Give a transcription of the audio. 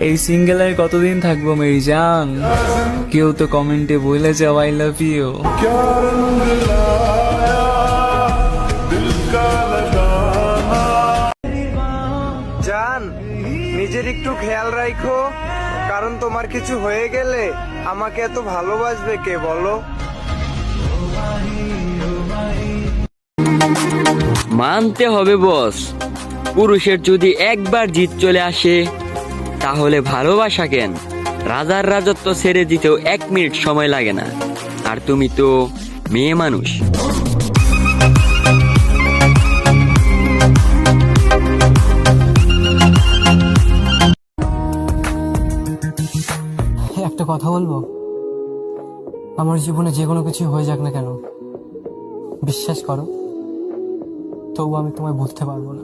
এই সিঙ্গেল কতদিন থাকবো মেরি জান? কেউ তো কমেন্টে বলে যাও আই লাভ ইউ। জান, নিজের একটু খেয়াল রাখো, কারণ তোমার কিছু হয়ে গেলে আমাকে এত ভালোবাসবে কে বলো? মানতে হবে বস, পুরুষের যদি একবার জিত চলে আসে তাহলে ভালোবাসা কেন, রাজার রাজত্ব ছেড়ে দিতেও 1 মিনিট সময় লাগে না। আর তুমি তো মেয়ে মানুষ। একটা কথা বলবো, আমার জীবনে যে কোনো কিছু হয়ে যাক না কেন, বিশ্বাস করো তবু আমি তোমায় ভুলতে পারবো না।